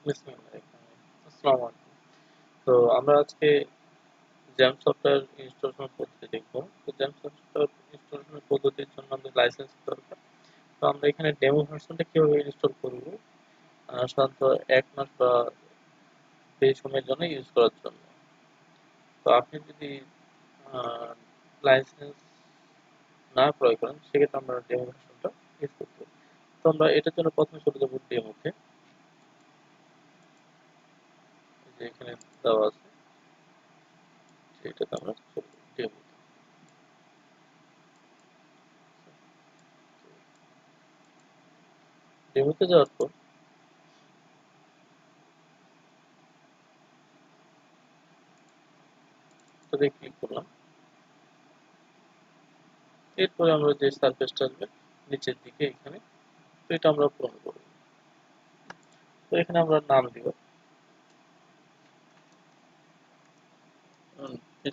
আসসালামু আলাইকুম। তো আমরা আজকে জ্যাম সফটওয়্যার ইনস্টলেশন পদ্ধতি দেখব। তো জ্যাম সফটওয়্যার ইনস্টলেশনের পদ্ধতির জন্য আমাদের লাইসেন্স দরকার। তো আমরা এখানে ডেমো ভার্সনটা কিভাবে ইনস্টল করব, সাধারণত 1 মাস বা বেশি সময়ের জন্য ইউজ করার জন্য। তো আপনি যদি লাইসেন্স না ক্রয় করেন সেক্ষেত্রে আমরা ডেমো ভার্সনটা ইউজ করতে পারি। তো আমরা এটার জন্য প্রথমে চলে যাবো ডেমোতে, যে এখানে দেওয়া আছে সেটাতে আমরা ডেমো ডেমোতে যাওয়ার পর এটাতে ক্লিক করলাম। এরপরে আমরা যে সারফেসটা আসবে নিচের দিকে এখানে, তো এটা আমরা পূরণ করব। তো এখানে আমরা নাম দিব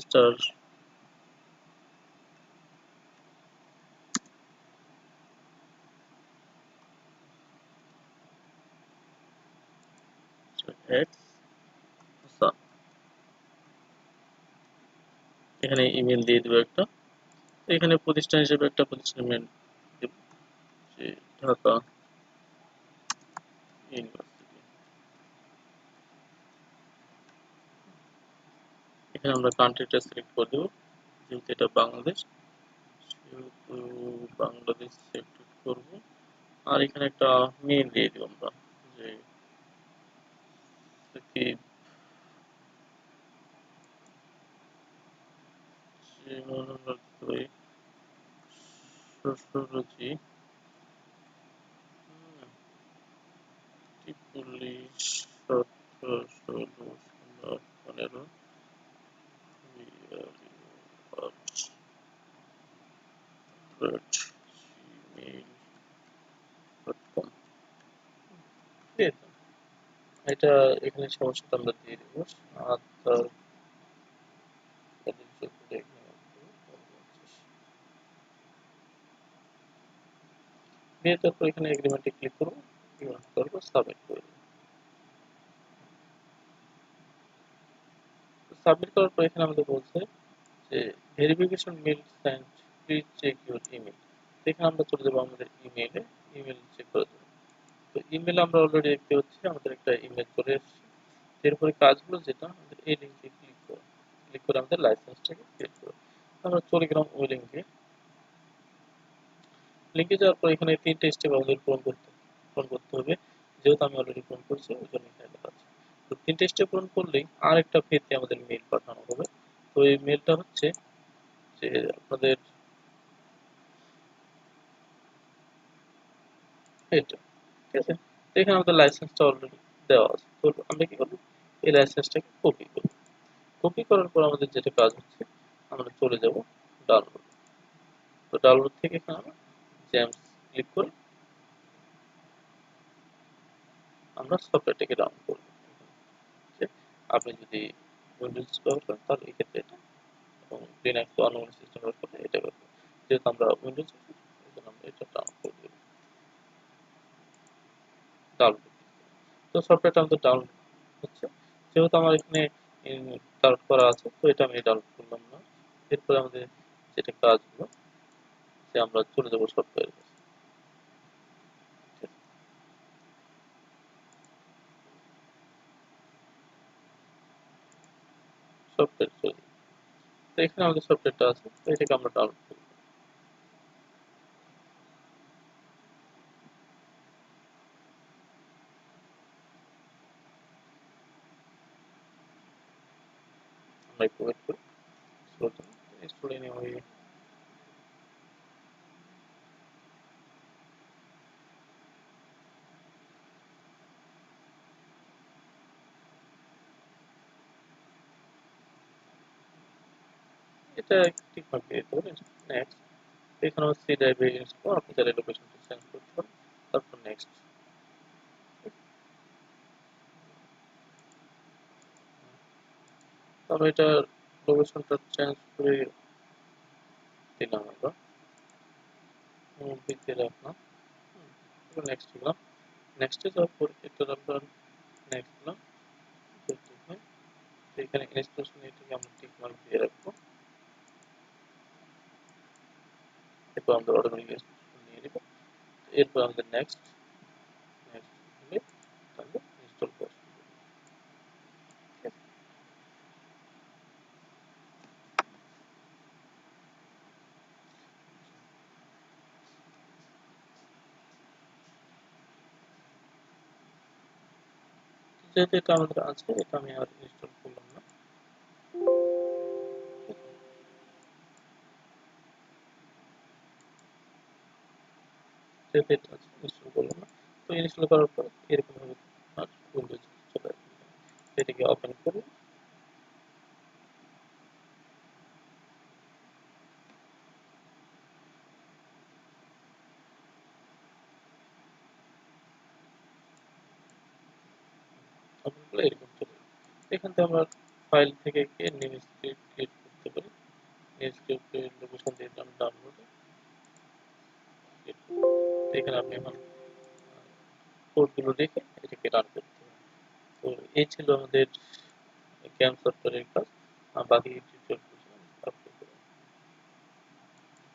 স্টার এক্স সান। এখানে ইমেল দিয়ে দিব একটা। তো এখানে প্রতিষ্ঠান হিসেবে একটা প্রতিষ্ঠান মেল দিব, যে ঢাকা ইউনিভার্সিটি। এখানে আমরা কান্ট্রিটা সিলেক্ট করে দেব, যেহেতু এটা বাংলাদেশ সেহেতু বাংলাদেশ সিলেক্ট করব। আর এখানে একটা মেল দিয়ে দিব আমরা, যে সাকিব সোশ্যোলজি পুলিশ ১৭/১৬/১৫ gmail.com। এটা এখানে সমস্যাটা আমরা দিয়ে দিব। আর তার দিয়ে তারপর এখানে এগ্রিমেন্টে ক্লিক করবো, এগ্রিমেন্ট করবো, সাবমিট করে দেবো। সাবমিট করার পর এখানে আমাদের বলছে যে verification mail send, please check your email. এখানে আমরা চলে যাবো আমাদের ইমেইলে, ইমেল চেক করে দেবো। তো ইমেলে আমরা অলরেডি দেখতে পাচ্ছি আমাদের একটা ইমেল চলে এসেছে। এরপরে কাজগুলো যেটা আমাদের এই লিঙ্কে ক্লিক করে আমাদের লাইসেন্সটাকে ক্রিয়েট করবো। আমরা চলে গেলাম ওই লিঙ্কে। লিঙ্কে যাওয়ার পর এখানে ৩ টে স্টেপ আমাদের পূরণ করতে হবে। যেহেতু আমি অলরেডি পূরণ করছি ওই জন্য এখানে লেখা আছে। তো ৩ টে স্টেপ পূরণ করলেই আরেকটা ফেজে আমাদের মেইল পাঠানো হবে। তো এই মেইলটা হচ্ছে যে আপনাদের এটা, ঠিক আছে? তো এখানে আমাদের লাইসেন্সটা অলরেডি দেওয়া আছে। তো আমরা কি করব? এই লাইসেন্সটাকে কপি করব। কপি করার পর আমাদের যেটা কাজ হচ্ছে, আমরা চলে যাব ডাউনলোড। তো ডাউনলোড থেকে এখানে আমরা জ্যামস ক্লিক করে আমরা সফটওয়্যারটাকে ডাউনলোড করব। যে আপনি যদি উইন্ডোজ ব্যবহার করেন তাহলে এই ক্ষেত্রে এটা, এবং লিনাক্স বা অন্য সিস্টেম ব্যবহার করলে এটা ব্যবহার করব। যেহেতু আমরা উইন্ডোজ ইউজার এজন্য আমরা এটা ডাউনলোড করে দেব। ডাউনলোড, তো সফটওয়্যারটা আমাদের ডাউনলোড হচ্ছে। যেহেতু আমার এখানে ডাউনলোড করা আছে তো এটা আমি ডাউনলোড করলাম না। এরপরে আমাদের যেটা কাজ হলো যে আমরা চলে যাবো সফটওয়্যারের কাছে। সফটওয়্যার চলে যাবো। তো এখানে আমাদের সফটওয়্যারটা আছে, তো এটাকে আমরা ডাউনলোড করব। আমরা একটু ওয়েট করি, স্টোরে নেওয়া হয়ে গেছে। এটা ঠিকভাবে দিতে হবে। নেক্সট, এখানে আমার সি ড্রাইভে ইনস্টল, আপনি চাইলে লোকেশনটা চেঞ্জ করতে পারেন। তারপর নেক্সট, আমরা এটা লোকেশনটা চেঞ্জ করে দিলাম আমরা, মুভিতে রাখলাম। নেক্সট দিলাম। নেক্সটে যাওয়ার পর এটা আমরা নেক্সট দিলাম, এখানে ইনস্টলেশন এটাকে আমরা টিক মার্ক দিয়ে রাখবো। এরপর আমরা অটোমেটিক ইনস্টলেশন নিয়ে নিব। এরপর আমাদের নেক্সট দিলে তাহলে ইনস্টল করা শুরু করব। যেহেতু এটা আমাদের আছে, এটা আমি আর ইনস্টল করলাম না। যেহেতু এটা আছে, ইনস্টল করলাম না। তো ইনস্টল করার পর এরকম ভাবে আর উইন্ডোজ চলে আসবে। এটাকে ওপেন করি। ওপেন করলে এরকম চলে আসবে। এখান থেকে আমরা ফাইল থেকে গিয়ে নিউ স্ক্রিপ্ট ক্রিয়েট করতে পারি। নিউ স্ক্রিপ্টের লোকেশন দিয়ে দিলাম ডাউনলোডে। এখানে আপনি এখন কোডগুলো লিখে এটাকে রান করতে হবে। তো এই ছিল আমাদের গ্যাম সফটওয়্যারের কাজ। বাকি